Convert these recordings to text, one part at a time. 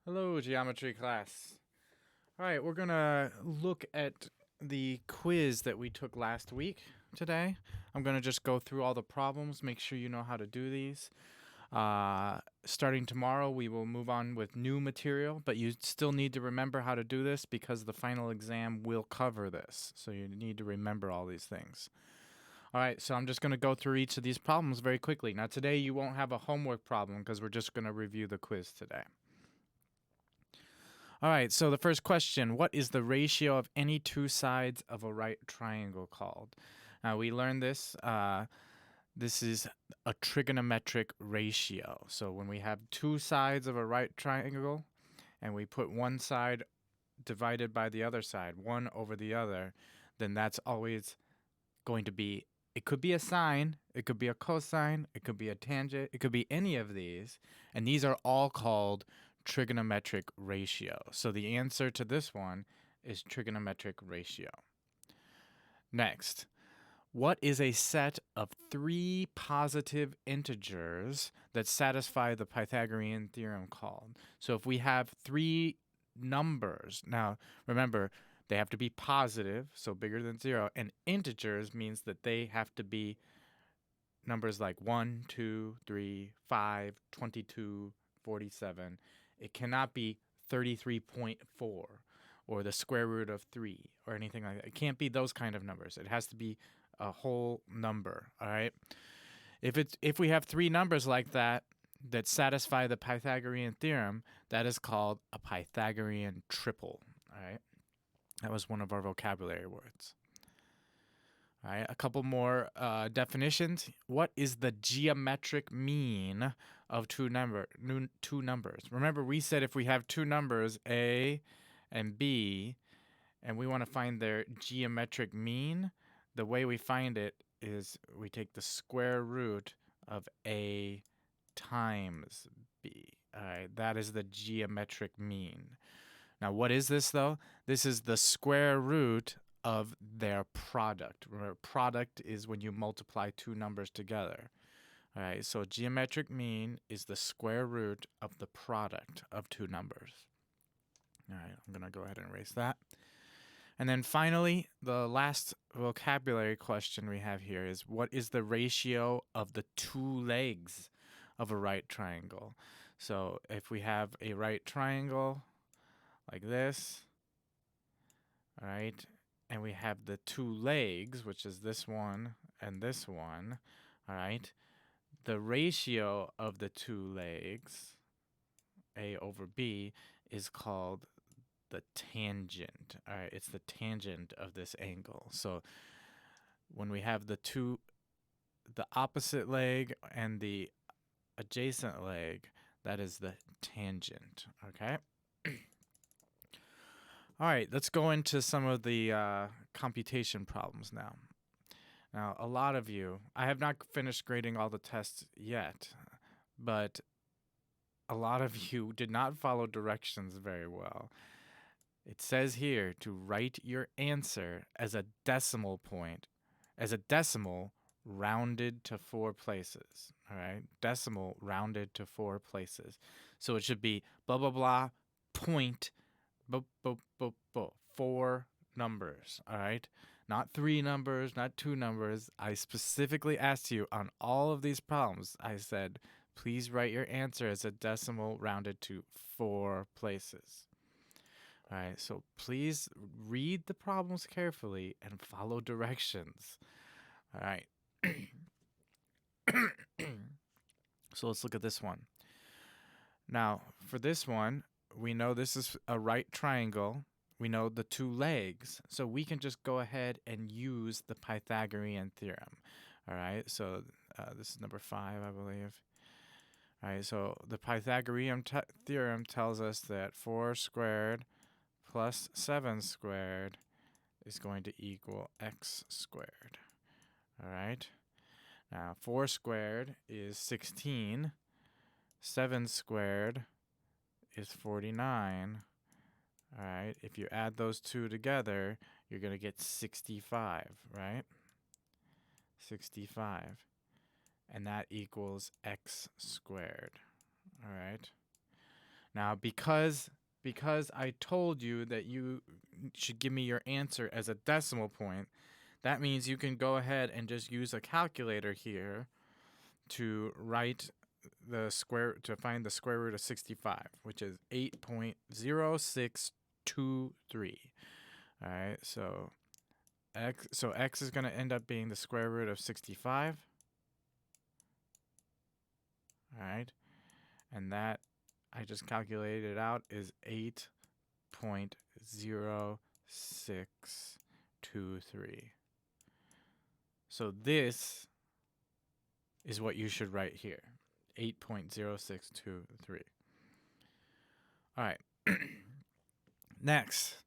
Hello, geometry class. All right, we're going to look at the quiz that we took last week today. I'm going to just go through all the problems, make sure you know how to do these. Starting tomorrow, we will move on with new material, but you still need to remember how to do this because the final exam will cover this. So you need to remember all these things. All right, so I'm just going to go through each of these problems very quickly. Now, today you won't have a homework problem because we're just going to review the quiz today. All right, so the first question, what is the ratio of any two sides of a right triangle called? Now, we learned this. This is a trigonometric ratio. So when we have two sides of a right triangle and we put one side divided by the other side, one over the other, then that's always going to be, it could be a sine, it could be a cosine, it could be a tangent, it could be any of these. And these are all called trigonometric ratio. So the answer to this one is trigonometric ratio. Next, what is a set of three positive integers that satisfy the Pythagorean theorem called? So if we have three numbers, now remember, they have to be positive, so bigger than 0, and integers means that they have to be numbers like 1, 2, 3, 5, 22, 47. It cannot be 33.4 or the square root of 3 or anything like that. It can't be those kind of numbers. It has to be a whole number, all right? If we have three numbers like that that satisfy the Pythagorean theorem, that is called a Pythagorean triple, all right? That was one of our vocabulary words. All right, a couple more definitions. What is the geometric mean of two numbers? Remember, we said if we have two numbers, A and B, and we want to find their geometric mean, the way we find it is we take the square root of A times B. All right, that is the geometric mean. Now, what is this, though? This is the square root of their product. Remember, product is when you multiply two numbers together. All right, so geometric mean is the square root of the product of two numbers. All right, I'm going to go ahead and erase that. And then finally, the last vocabulary question we have here is what is the ratio of the two legs of a right triangle? So if we have a right triangle like this, all right, and we have the two legs, which is this one and this one, all right, the ratio of the two legs, A over B, is called the tangent. All right, it's the tangent of this angle. So when we have the opposite leg and the adjacent leg, that is the tangent, okay? All right, let's go into some of the computation problems now. Now, a lot of you, I have not finished grading all the tests yet, but a lot of you did not follow directions very well. It says here to write your answer as a decimal point, as a decimal rounded to 4 places. All right, decimal rounded to 4 places. So it should be blah, blah, blah, point, 4 numbers. All right, not 3 numbers, not 2 numbers. I specifically asked you on all of these problems, I said, please write your answer as a decimal rounded to 4 places. All right, so please read the problems carefully and follow directions. All right. So let's look at this one. Now, for this one, we know this is a right triangle. We know the two legs. So we can just go ahead and use the Pythagorean theorem. All right, so this is number 5, I believe. All right, so the Pythagorean theorem tells us that 4 squared plus 7 squared is going to equal x squared. All right. Now, 4 squared is 16. 7 squared is 49. All right. If you add those two together, you're going to get 65, right? 65. And that equals x squared. All right. Now, because I told you that you should give me your answer as a decimal point, that means you can go ahead and just use a calculator here to write to find the square root of 65, which is 8.0623. All right, so x is going to end up being the square root of 65. All right, and that I just calculated it out is 8.0623. So this is what you should write here, 8.0623. All right. Next,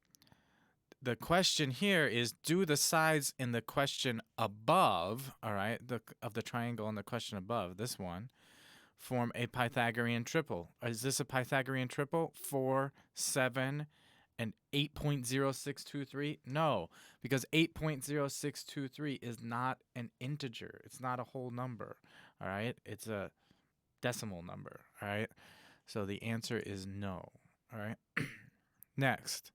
the question here is, do the sides in the question above, all right, of the triangle in the question above, this one, form a Pythagorean triple? Is this a Pythagorean triple? 4, 7, and 8.0623? No, because 8.0623 is not an integer. It's not a whole number, all right? It's a decimal number, all right? So the answer is no, all right? Next,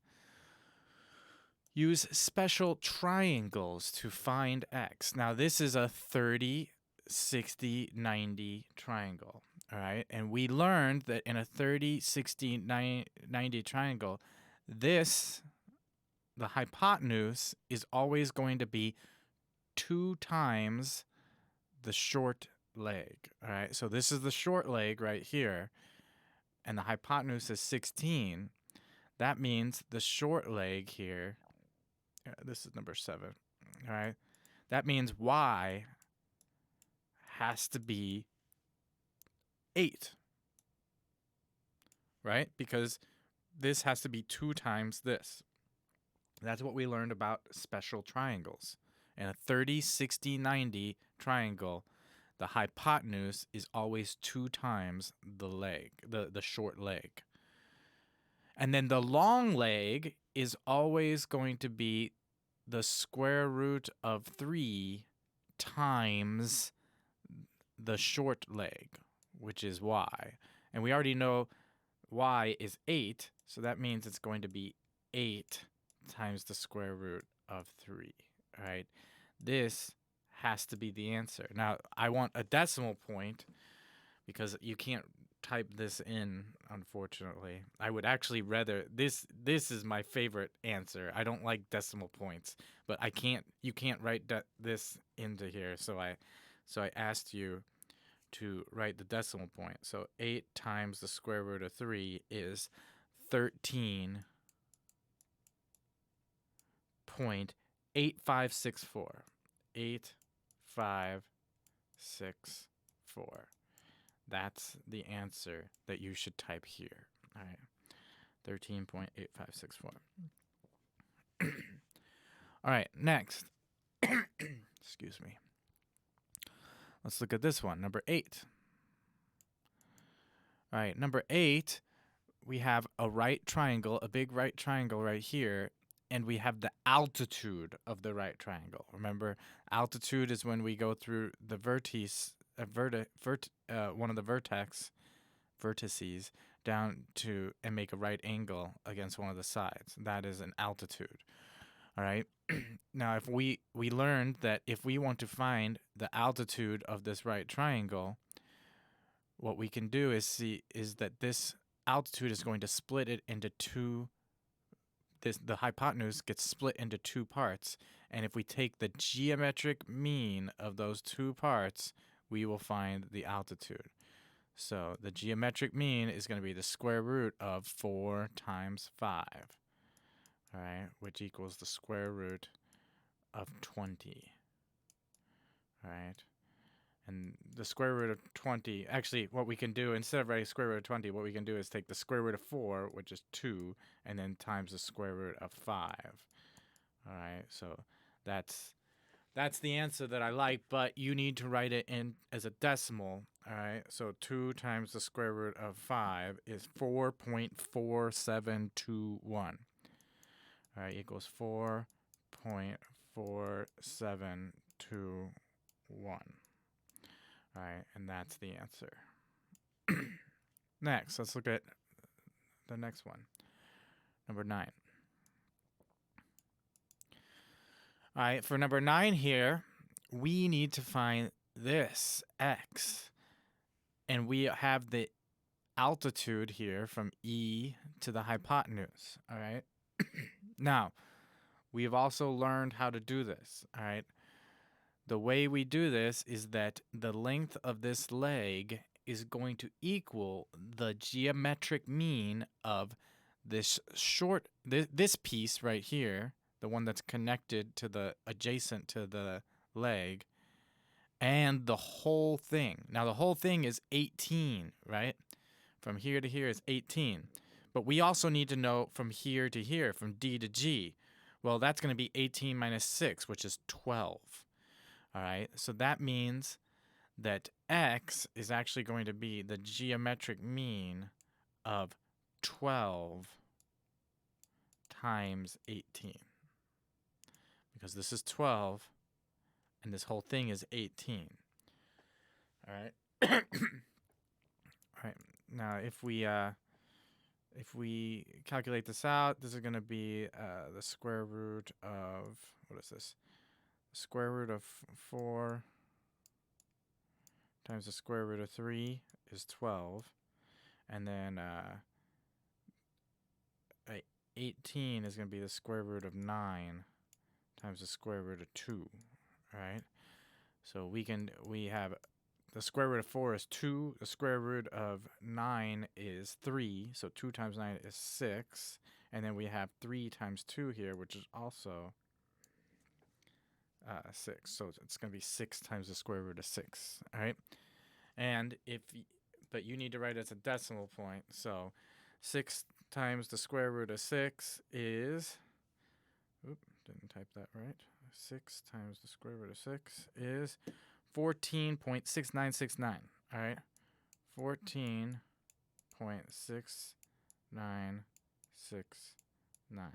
use special triangles to find x. Now, this is a 30, 60, 90 triangle, all right? And we learned that in a 30, 60, 90 triangle, the hypotenuse is always going to be 2 times the short leg, all right? So this is the short leg right here, and the hypotenuse is 16. That means the short leg here, this is number 7, all right? That means y has to be 8, right? Because this has to be 2 times this. That's what we learned about special triangles. In a 30, 60, 90 triangle, the hypotenuse is always 2 times the leg, the short leg. And then the long leg is always going to be the square root of 3 times the short leg, which is y. And we already know y is 8, so that means it's going to be 8 times the square root of 3, right? This has to be the answer. Now, I want a decimal point because you can't type this in, unfortunately. I would actually rather this is my favorite answer. I don't like decimal points, but you can't write this into here. So I asked you to write the decimal point. So 8 times the square root of 3 is 13.8564. 8564. That's the answer that you should type here. All right. 13.8564. All right, next. Excuse me. Let's look at this one, number 8. All right, number 8, we have a right triangle, a big right triangle right here, and we have the altitude of the right triangle. Remember, altitude is when we go through the vertices down to and make a right angle against one of the sides. That is an altitude. All right. Now, if we learned that if we want to find the altitude of this right triangle, what we can do is that this altitude is going to split it into two. The hypotenuse gets split into 2 parts, and if we take the geometric mean of those 2 parts, we will find the altitude. So the geometric mean is going to be the square root of 4 times 5, all right, which equals the square root of 20, all right? And the square root of 20, actually, what we can do, instead of writing square root of 20, what we can do is take the square root of 4, which is 2, and then times the square root of 5. All right, so that's the answer that I like, but you need to write it in as a decimal. All right, so 2 times the square root of 5 is 4.4721. All right, equals 4.4721. All right, and that's the answer. Next, let's look at the next one. Number 9. All right, for number 9 here, we need to find this x. And we have the altitude here from E to the hypotenuse, all right? Now, we've also learned how to do this, all right? The way we do this is that the length of this leg is going to equal the geometric mean of this this piece right here, the one that's connected to the adjacent to the leg, and the whole thing. Now, the whole thing is 18, right? From here to here is 18. But we also need to know from here to here, from D to G. Well, that's going to be 18 minus 6, which is 12. All right, so that means that x is actually going to be the geometric mean of 12 times 18. Because this is 12, and this whole thing is 18. All right. All right. Now, if we calculate this out, this is going to be the square root of, what is this? The square root of 4 times the square root of 3 is 12. And then 18 is going to be the square root of 9 times the square root of 2. All right? So we have the square root of 4 is 2. The square root of 9 is 3. So 2 times 9 is 6. And then we have 3 times 2 here, which is also 6. So it's going to be 6 times the square root of 6. All right? And but you need to write it as a decimal point. So 6 times the square root of 6 is, didn't type that right. 6 times the square root of 6 is 14.6969. All right, 14.6969. All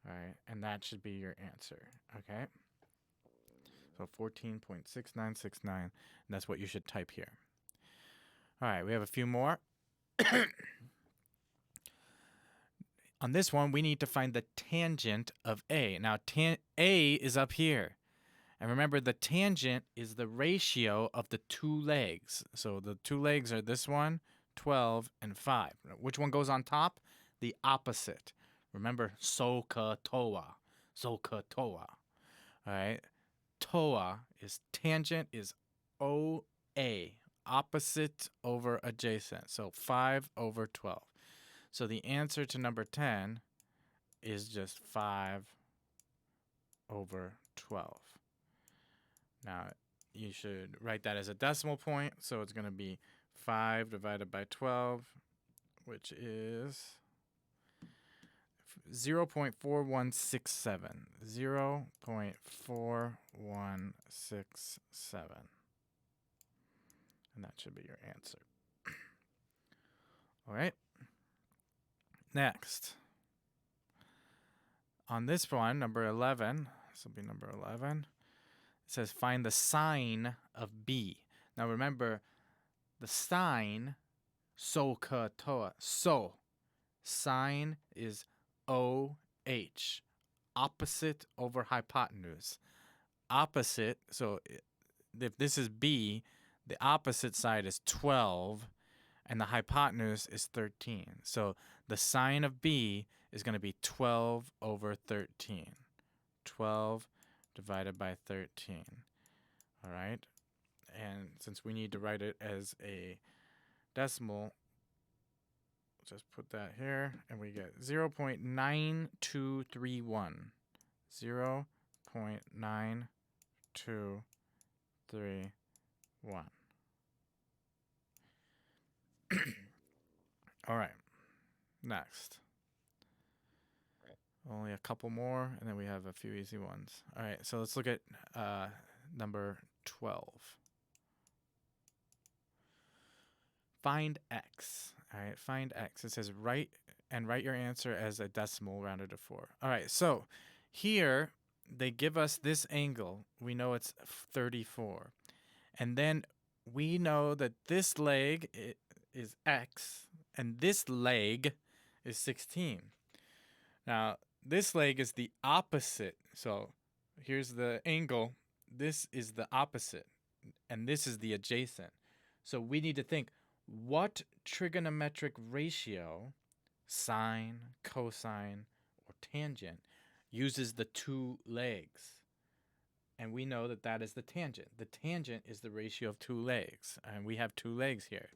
right, and that should be your answer. Okay, so 14.6969. And that's what you should type here. All right, we have a few more. On this one, we need to find the tangent of A. Now, A is up here. And remember, the tangent is the ratio of the two legs. So the two legs are this one, 12, and 5. Which one goes on top? The opposite. Remember, SOHCAHTOA. SOHCAHTOA. All right? TOA is tangent is OA. Opposite over adjacent. So 5 over 12. So the answer to number 10 is just 5 over 12. Now, you should write that as a decimal point. So it's going to be 5 divided by 12, which is 0.4167. 0.4167. And that should be your answer. All right. Next. On this one, number 11, this will be number 11. It says find the sine of B. Now remember, the sine, SOHCAHTOA. So, sine is OH. Opposite over hypotenuse. Opposite, so if this is B, the opposite side is 12, and the hypotenuse is 13. So the sine of B is going to be 12 over 13. 12 divided by 13. All right? And since we need to write it as a decimal, just put that here, and we get 0.9231. 0.9231. All right. Next. Only a couple more, and then we have a few easy ones. All right, so let's look at number 12. Find x. All right, find x. It says write your answer as a decimal rounded to 4. All right, so here they give us this angle. We know it's 34. And then we know that this leg is x, and this leg is 16. Now, this leg is the opposite. So here's the angle. This is the opposite, and this is the adjacent. So we need to think, what trigonometric ratio, sine, cosine, or tangent, uses the two legs? And we know that that is the tangent. The tangent is the ratio of two legs, and we have two legs here.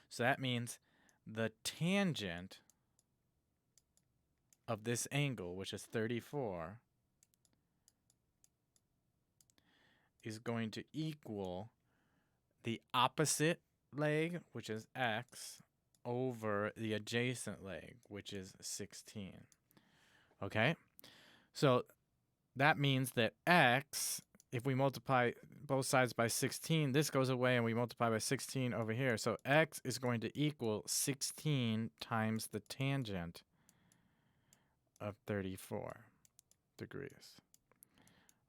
So that means the tangent of this angle, which is 34, is going to equal the opposite leg, which is x, over the adjacent leg, which is 16. Okay? So that means that x, if we multiply both sides by 16, this goes away and we multiply by 16 over here. So x is going to equal 16 times the tangent of 34 degrees.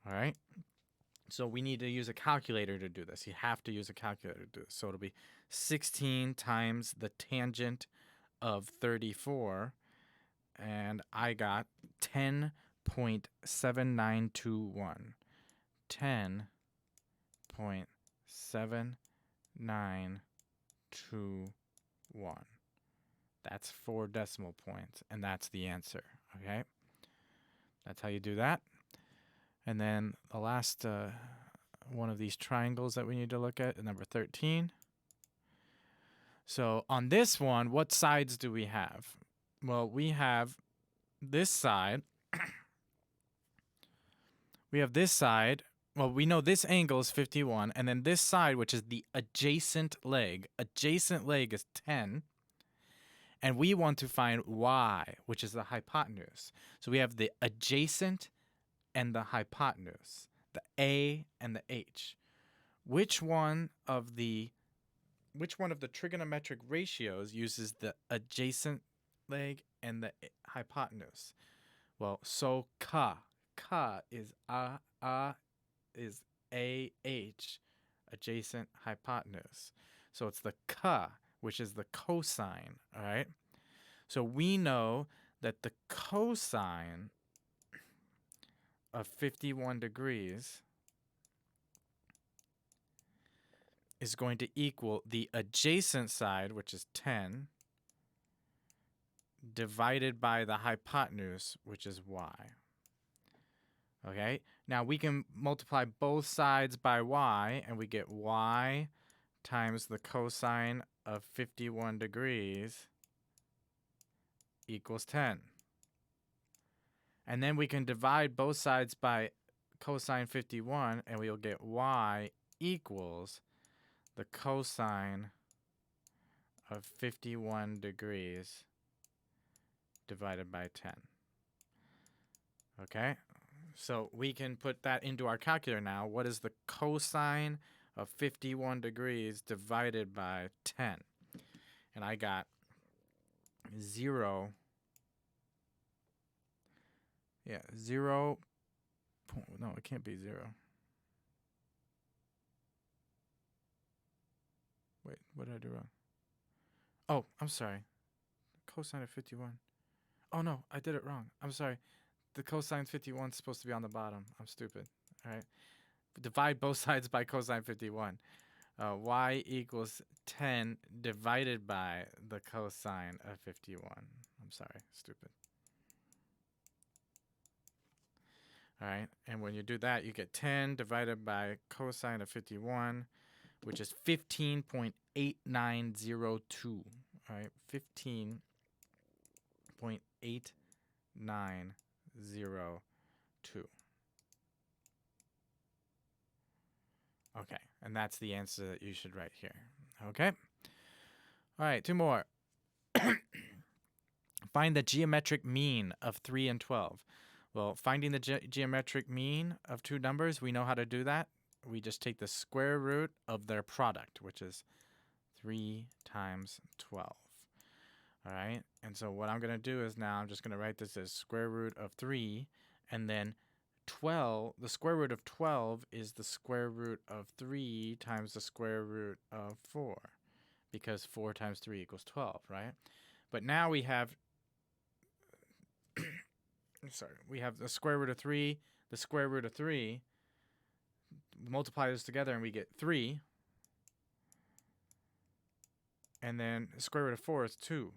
All right? So we need to use a calculator to do this. You have to use a calculator to do this. So it'll be 16 times the tangent of 34, and I got 10.7921. 10.7921. That's 4 decimal points, and that's the answer, okay? That's how you do that. And then the last one of these triangles that we need to look at, number 13. So on this one, what sides do we have? Well, we have this side. We have this side. Well, we know this angle is 51. And then this side, which is the adjacent leg is 10. And we want to find y, which is the hypotenuse. So we have the adjacent and the hypotenuse, the A and the H. Which one of the trigonometric ratios uses the adjacent leg and the hypotenuse? Well, so ka is is AH, adjacent hypotenuse. So it's the ka, which is the cosine, all right? So we know that the cosine of 51 degrees is going to equal the adjacent side, which is 10, divided by the hypotenuse, which is y. Okay? Now we can multiply both sides by y, and we get y times the cosine of 51 degrees equals 10. And then we can divide both sides by cosine 51, and we'll get y equals the cosine of 51 degrees divided by 10. Okay? So we can put that into our calculator now. What is the cosine of 51 degrees divided by 10? And I got 0. Yeah, 0. No, it can't be 0. Wait, what did I do wrong? Oh, I'm sorry. Cosine of 51. Oh, no, I did it wrong. I'm sorry. The cosine 51 is supposed to be on the bottom. I'm stupid. All right. Divide both sides by cosine 51. Y equals 10 divided by the cosine of 51. I'm sorry. Stupid. All right. And when you do that, you get 10 divided by cosine of 51, which is 15.8902. All right. 15.8902. Okay, and that's the answer that you should write here. Okay? All right, 2 more. Find the geometric mean of 3 and 12. Well, finding the geometric mean of two numbers, we know how to do that. We just take the square root of their product, which is 3 times 12. All right, and so what I'm going to do is now I'm just going to write this as square root of 3, and then 12, the square root of 12 is the square root of 3 times the square root of 4, because 4 times 3 equals 12, right? But now we have sorry, we have the square root of 3, the square root of 3. Multiply those together and we get 3. And then the square root of 4 is 2,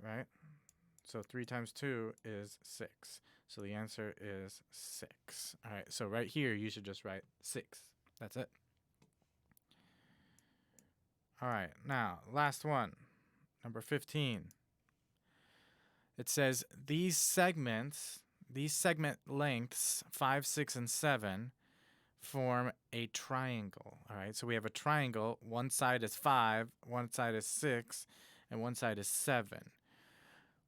right? So 3 times 2 is 6. So the answer is 6. All right, so right here, you should just write 6. That's it. All right, now, last one, number 15. It says these segment lengths, 5, 6, and 7, form a triangle. All right, so we have a triangle. One side is 5, one side is 6, and one side is 7.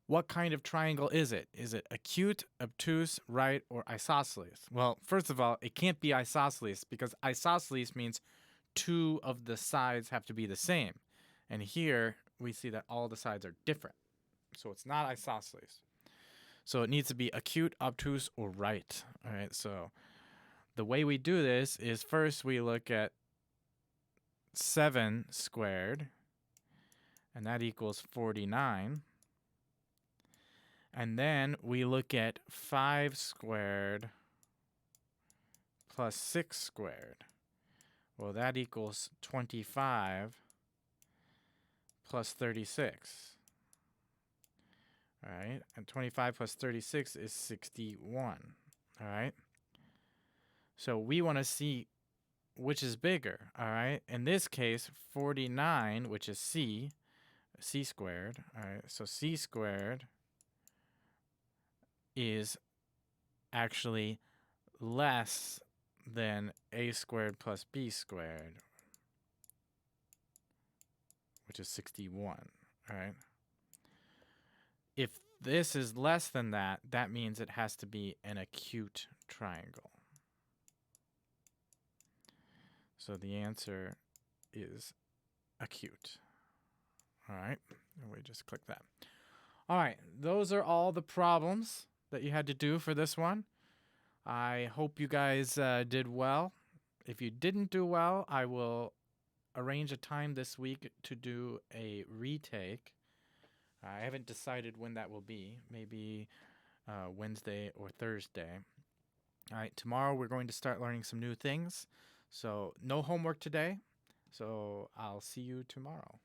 What kind of triangle is it? Is it acute, obtuse, right, or isosceles? Well, first of all, it can't be isosceles because isosceles means 2 of the sides have to be the same. And here we see that all the sides are different. So it's not isosceles. So it needs to be acute, obtuse, or right. All right, so the way we do this is first we look at 7 squared, and that equals 49. And then we look at 5 squared plus 6 squared. Well, that equals 25 plus 36. All right, and 25 plus 36 is 61. All right. So we want to see which is bigger. All right. In this case, 49, which is c squared. All right. So c squared is actually less than a squared plus b squared, which is 61. All right. If this is less than that, that means it has to be an acute triangle. So the answer is acute. All right, and we just click that. All right, those are all the problems that you had to do for this one. I hope you guys did well. If you didn't do well, I will arrange a time this week to do a retake. I haven't decided when that will be. Maybe Wednesday or Thursday. All right, tomorrow we're going to start learning some new things. So no homework today. So I'll see you tomorrow.